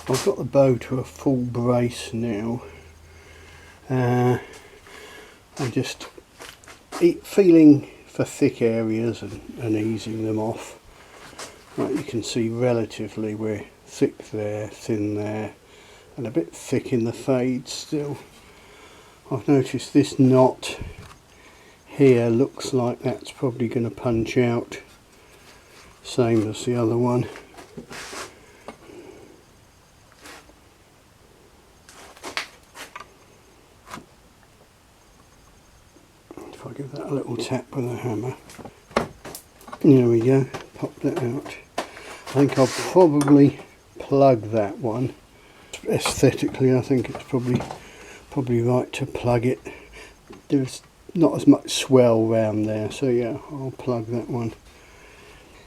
I've got the bow to a full brace now. I'm just feeling for thick areas and easing them off. Like you can see, relatively we're thick there, thin there, and a bit thick in the fade still. I've noticed this knot here looks like that's probably going to punch out, same as the other one. If I give that a little tap with a hammer, there we go, pop that out. I think I'll probably plug that one. Aesthetically, I think it's probably right to plug it. There's not as much swell around there, so yeah, I'll plug that one.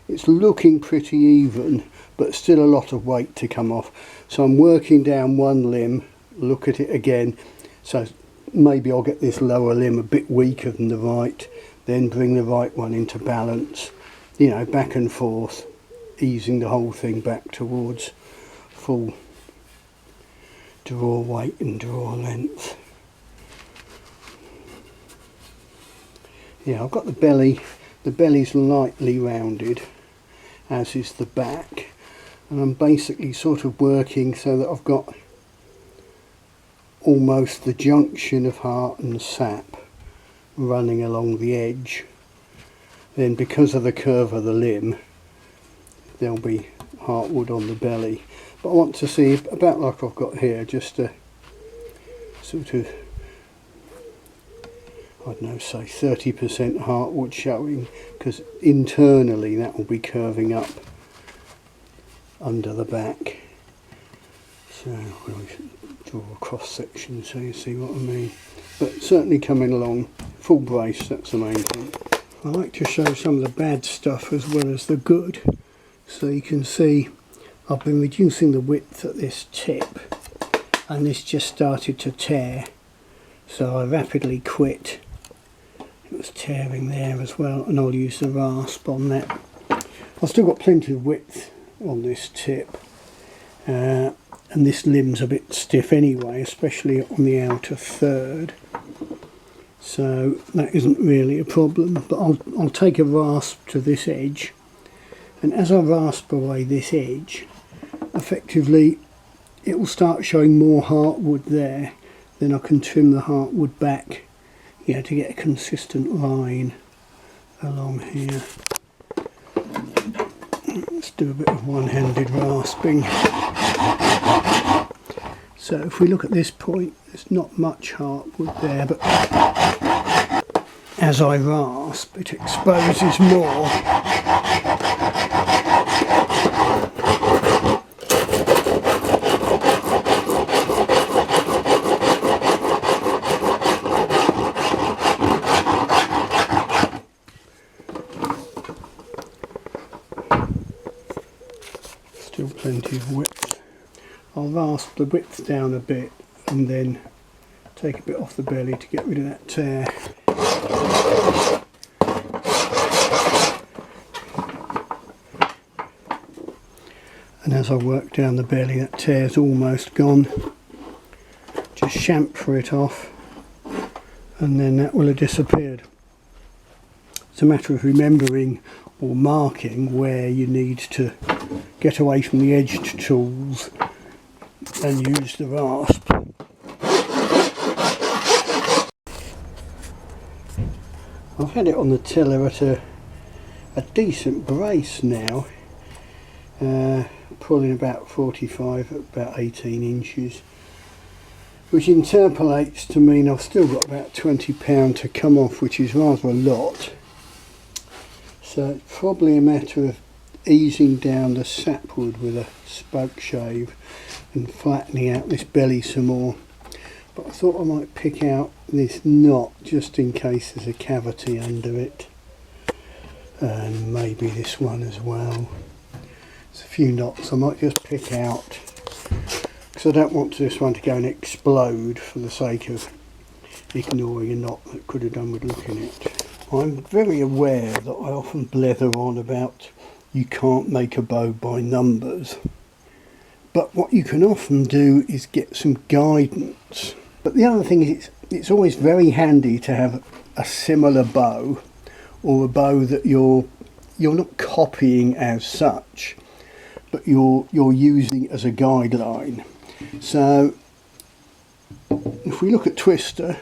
It's looking pretty even, but still a lot of weight to come off. So I'm working down one limb, look at it again, so maybe I'll get this lower limb a bit weaker than the right, then bring the right one into balance, you know, back and forth, easing the whole thing back towards full draw weight and draw length. Yeah, I've got the belly's lightly rounded, as is the back, and I'm basically sort of working so that I've got almost the junction of heart and sap running along the edge. Then because of the curve of the limb, there'll be heartwood on the belly. But I want to see, about like I've got here, just a sort of, I don't know, say 30% heartwood showing, because internally that will be curving up under the back. So we should draw a cross section so you see what I mean. But certainly coming along, full brace, that's the main thing. I like to show some of the bad stuff as well as the good. So you can see I've been reducing the width at this tip, and this just started to tear. So I rapidly quit. It was tearing there as well, and I'll use the rasp on that. I've still got plenty of width on this tip, and this limb's a bit stiff anyway, especially on the outer third. So that isn't really a problem, but I'll take a rasp to this edge, and as I rasp away this edge, effectively it will start showing more heartwood there. Then I can trim the heartwood back, to get a consistent line along here. Let's do a bit of one-handed rasping. So if we look at this point, there's not much heartwood there, but as I rasp, it exposes more. Still plenty of width. I'll rasp the width down a bit and then take a bit off the belly to get rid of that tear. And as I work down the belly, that tear's almost gone. Just chamfer it off and then that will have disappeared. It's a matter of remembering or marking where you need to get away from the edged tools and use the rasp. I've had it on the tiller at a decent brace now, pulling about 45 at about 18 inches, which interpolates to mean I've still got about 20 pound to come off, which is rather a lot. So it's probably a matter of easing down the sapwood with a spoke shave and flattening out this belly some more. But I thought I might pick out this knot just in case there's a cavity under it, and maybe this one as well. There's a few knots I might just pick out, because I don't want this one to go and explode for the sake of ignoring a knot that could have done with looking at it. I'm very aware that I often blether on about you can't make a bow by numbers, But what you can often do is get some guidance. But the other thing is it's always very handy to have a similar bow, or a bow that you're not copying as such, but you're using as a guideline. So if we look at Twister,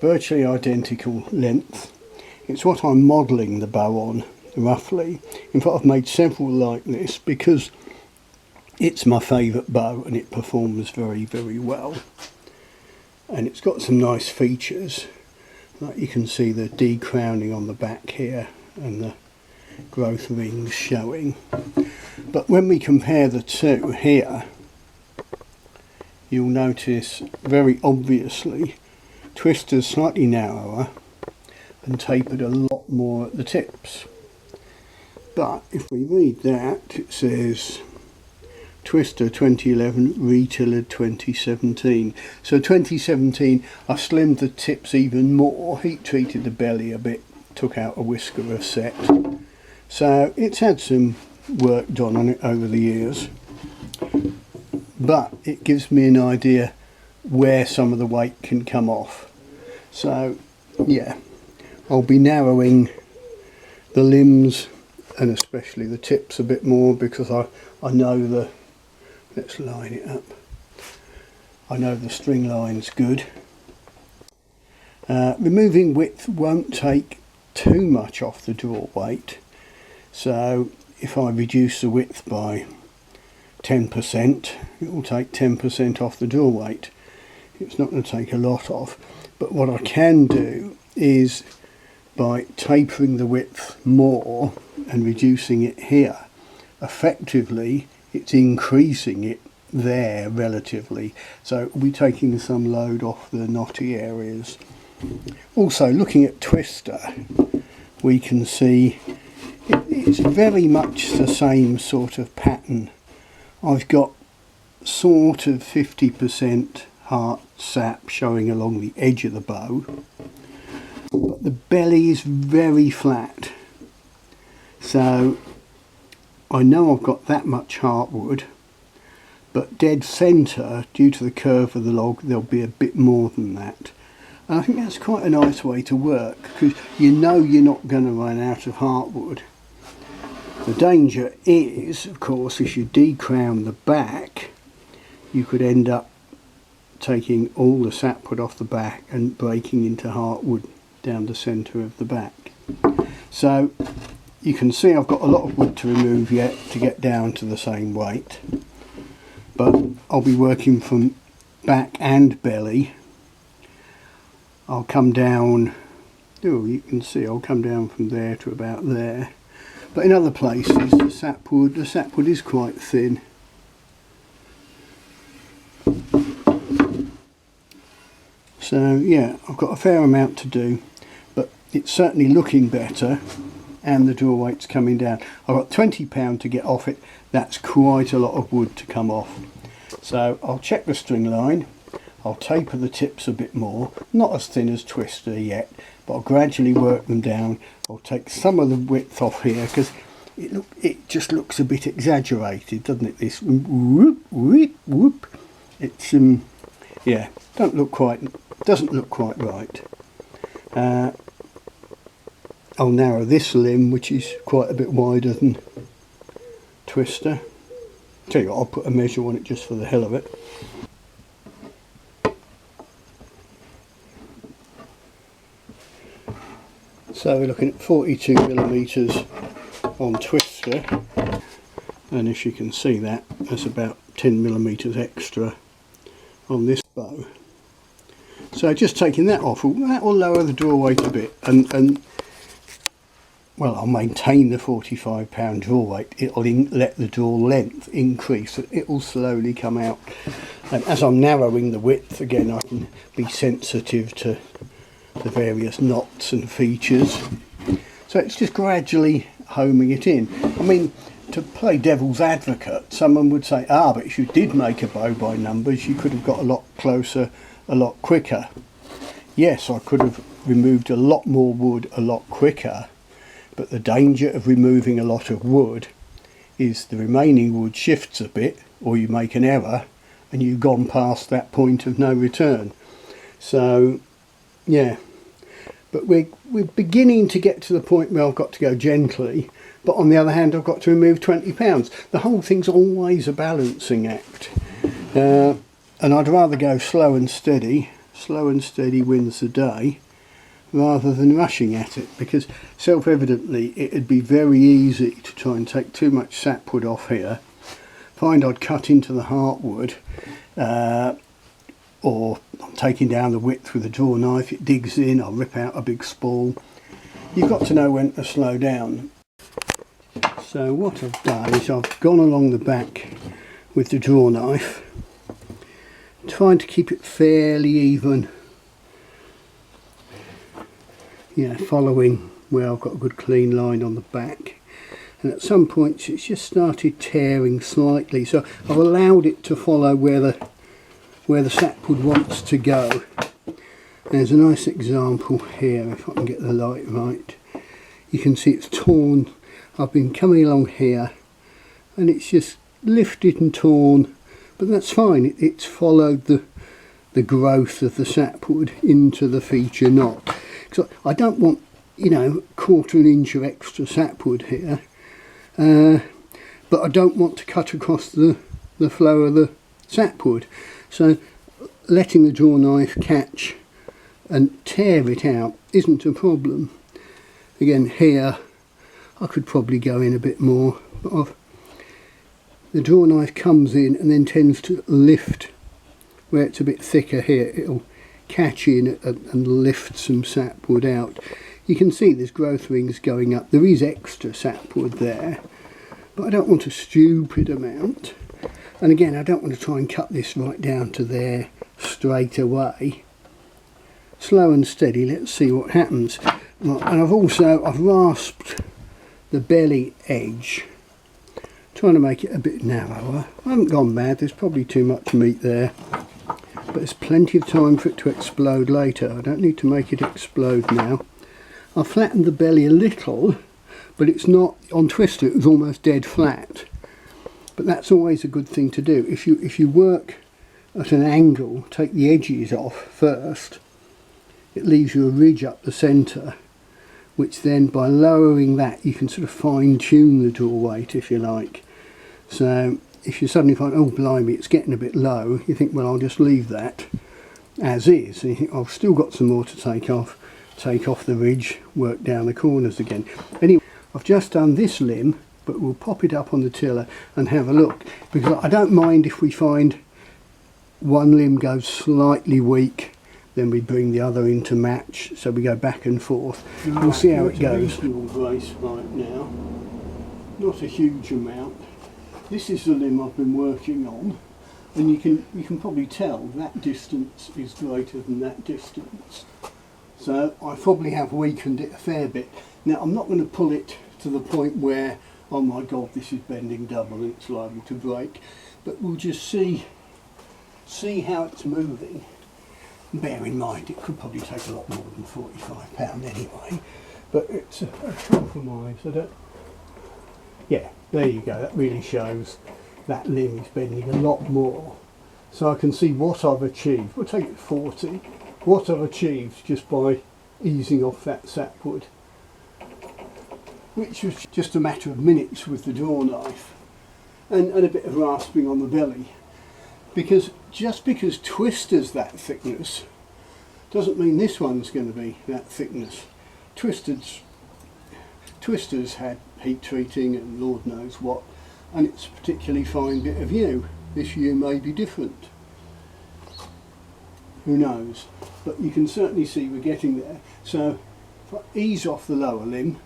virtually identical length. It's what I'm modelling the bow on, roughly. In fact, I've made several like this because it's my favourite bow and it performs very, very well. And it's got some nice features, like you can see the decrowning on the back here and the growth rings showing. But when we compare the two here, you'll notice very obviously Twister's slightly narrower and tapered a lot more at the tips. But if we read that, it says Twister 2011, retillered 2017. So 2017, I slimmed the tips even more, heat treated the belly a bit, took out a whisker of set. So it's had some work done on it over the years, but it gives me an idea where some of the weight can come off. So yeah, I'll be narrowing the limbs and especially the tips a bit more, because I know the, let's line it up, I know the string line's good. Removing width won't take too much off the draw weight, so if I reduce the width by 10%, it will take 10% off the draw weight. It's not going to take a lot off, but what I can do is, by tapering the width more and reducing it here, effectively it's increasing it there relatively, so we'll be taking some load off the knotty areas. Also, looking at Twister, we can see it's very much the same sort of pattern. I've got sort of 50% heart sap showing along the edge of the bow, but the belly is very flat, so I know I've got that much heartwood, but dead centre, due to the curve of the log, there'll be a bit more than that. And I think that's quite a nice way to work, because you know you're not going to run out of heartwood. The danger is, of course, if you decrown the back, you could end up taking all the sapwood off the back and breaking into heartwood down the centre of the back. So you can see I've got a lot of wood to remove yet to get down to the same weight, but I'll be working from back and belly. I'll come down, oh, you can see I'll come down from there to about there, but in other places the sapwood is quite thin. So yeah, I've got a fair amount to do, but it's certainly looking better and the draw weight's coming down. I've got £20 to get off it. That's quite a lot of wood to come off. So I'll check the string line, I'll taper the tips a bit more, not as thin as Twister yet, but I'll gradually work them down. I'll take some of the width off here because it just looks a bit exaggerated, doesn't it? This whoop whoop whoop. It's yeah, doesn't look quite right. I'll narrow this limb, which is quite a bit wider than Twister. Tell you what, I'll put a measure on it just for the hell of it. So we're looking at 42mm on Twister, and as you can see, that's about 10mm extra on this bow. So just taking that off, that will lower the draw weight a bit, and well, I'll maintain the 45 pound draw weight. It'll let the draw length increase, it will slowly come out, and as I'm narrowing the width again, I can be sensitive to the various knots and features. So it's just gradually homing it in. I mean, to play devil's advocate, someone would say, but if you did make a bow by numbers, you could have got a lot closer a lot quicker. Yes, I could have removed a lot more wood a lot quicker, but the danger of removing a lot of wood is the remaining wood shifts a bit or you make an error and you've gone past that point of no return. So yeah, but we're beginning to get to the point where I've got to go gently, but on the other hand I've got to remove 20 pounds. The whole thing's always a balancing act, and I'd rather go slow and steady. Slow and steady wins the day, rather than rushing at it, because self-evidently it'd be very easy to try and take too much sapwood off here, find I'd cut into the heartwood, or I'm taking down the width with a draw knife, it digs in, I'll rip out a big spall. You've got to know when to slow down. So what I've done is I've gone along the back with the draw knife, trying to keep it fairly even, yeah, following where I've got a good clean line on the back. And at some points it's just started tearing slightly, so I've allowed it to follow where the sapwood wants to go. There's a nice example here, if I can get the light right. You can see it's torn. I've been coming along here and it's just lifted and torn, but that's fine. It's followed the growth of the sapwood into the feature knot. So I don't want, you know, 1/4 inch of extra sapwood here, but I don't want to cut across the flow of the sapwood. So letting the draw knife catch and tear it out isn't a problem. Again, here I could probably go in a bit more, but the draw knife comes in and then tends to lift where it's a bit thicker here. It'll catch in and lift some sapwood out. You can see there's growth rings going up. There is extra sapwood there, but I don't want a stupid amount. And again, I don't want to try and cut this right down to there straight away. Slow and steady, let's see what happens. And I've rasped the belly edge, trying to make it a bit narrower. I haven't gone mad, there's probably too much meat there, but there's plenty of time for it to explode later. I don't need to make it explode now. I've flattened the belly a little, but it's not, on Twister it was almost dead flat. But that's always a good thing to do. If you work at an angle, take the edges off first, it leaves you a ridge up the centre, which then by lowering that you can sort of fine tune the draw weight, if you like. So if you suddenly find, oh blimey, it's getting a bit low, you think, well, I'll just leave that as is. And you think, I've still got some more to take off the ridge, work down the corners again. Anyway, I've just done this limb, but we'll pop it up on the tiller and have a look, because I don't mind if we find one limb goes slightly weak, then we bring the other into match, so we go back and forth. We'll see how it goes. Brace right now, not a huge amount. This is the limb I've been working on, and you can probably tell that distance is greater than that distance. So I probably have weakened it a fair bit. Now I'm not going to pull it to the point where, oh my god, this is bending double and it's liable to break, but we'll just see how it's moving. Bear in mind it could probably take a lot more than £45 anyway, but it's a compromise. Yeah, there you go, that really shows that limb is bending a lot more. So I can see what I've achieved. We'll take it 40. What I've achieved just by easing off that sapwood, which was just a matter of minutes with the draw knife, and a bit of rasping on the belly. Because just because Twister's that thickness doesn't mean this one's going to be that thickness. Twister's had heat treating and Lord knows what, and it's a particularly fine bit of yew. This yew may be different. Who knows? But you can certainly see we're getting there. So if I ease off the lower limb,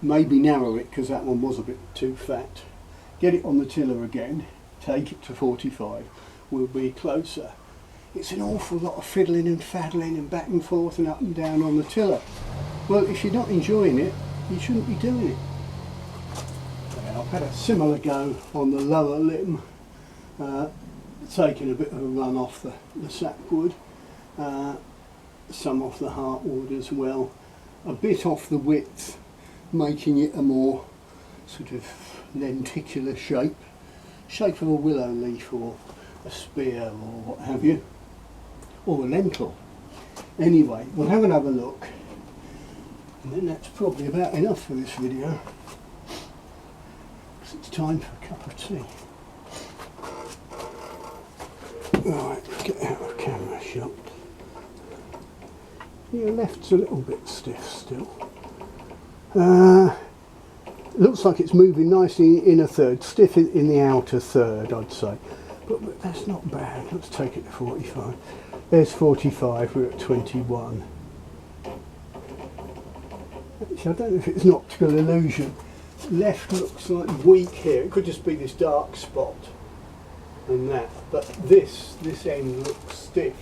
maybe narrow it because that one was a bit too fat, get it on the tiller again, take it to 45, we'll be closer. It's an awful lot of fiddling and faddling and back and forth and up and down on the tiller. Well, if you're not enjoying it, you shouldn't be doing it. Well, I've had a similar go on the lower limb, taking a bit of a run off the sapwood, some off the heartwood as well, a bit off the width, making it a more sort of lenticular shape, shape of a willow leaf or a spear or what have you, or a lentil. Anyway, we'll have another look, and then that's probably about enough for this video, because it's time for a cup of tea. Right, get out of camera shot. Your left's a little bit stiff still. It looks like it's moving nicely in a third, stiff in the outer third, I'd say. But that's not bad. Let's take it to 45. There's 45, we're at 21. Actually, I don't know if it's an optical illusion. Left looks like weak here. It could just be this dark spot and that. But this end looks stiff.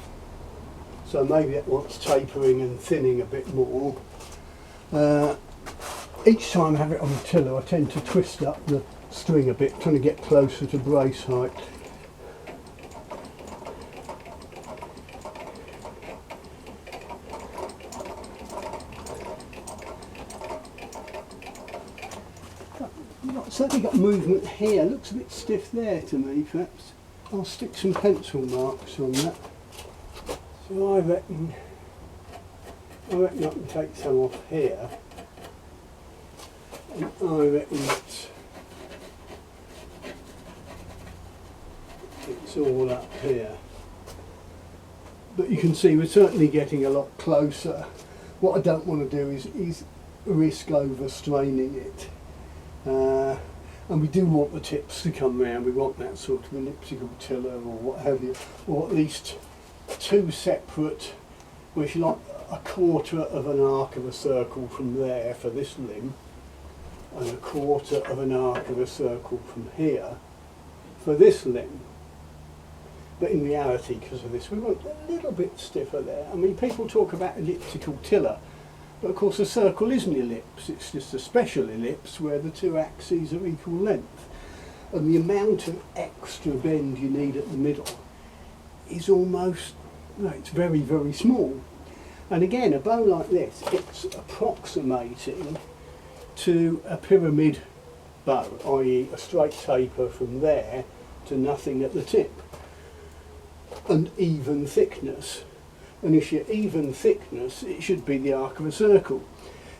So maybe that wants tapering and thinning a bit more. Each time I have it on the tiller, I tend to twist up the string a bit, trying to get closer to brace height. Certainly got movement here. Looks a bit stiff there to me, perhaps. I'll stick some pencil marks on that. So I reckon I can take some off here. And I reckon it's all up here. But you can see we're certainly getting a lot closer. What I don't want to do is risk overstraining it. And we do want the tips to come round. We want that sort of elliptical tiller or what have you, or at least two separate, well, if you like, a quarter of an arc of a circle from there for this limb, and a quarter of an arc of a circle from here for this limb. But in reality, because of this, we want a little bit stiffer there. I mean, people talk about elliptical tiller, but of course a circle isn't an ellipse, it's just a special ellipse where the two axes are equal length. And the amount of extra bend you need at the middle is almost, no, it's very, very small. And again, a bow like this, it's approximating to a pyramid bow, i.e. a straight taper from there to nothing at the tip, and even thickness. And if you're even thickness, it should be the arc of a circle.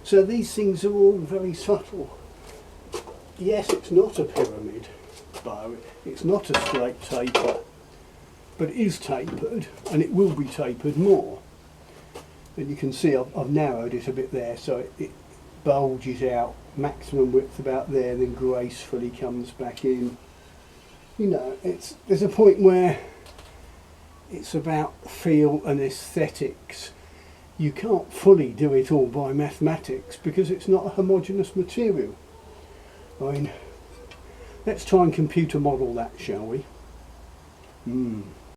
So these things are all very subtle. Yes, it's not a pyramid bow, it's not a straight taper, but it is tapered, and it will be tapered more. And you can see I've narrowed it a bit there, so it bulges out, maximum width about there, then gracefully comes back in. You know, there's a point where it's about feel and aesthetics. You can't fully do it all by mathematics because it's not a homogeneous material. I mean, let's try and computer model that, shall we?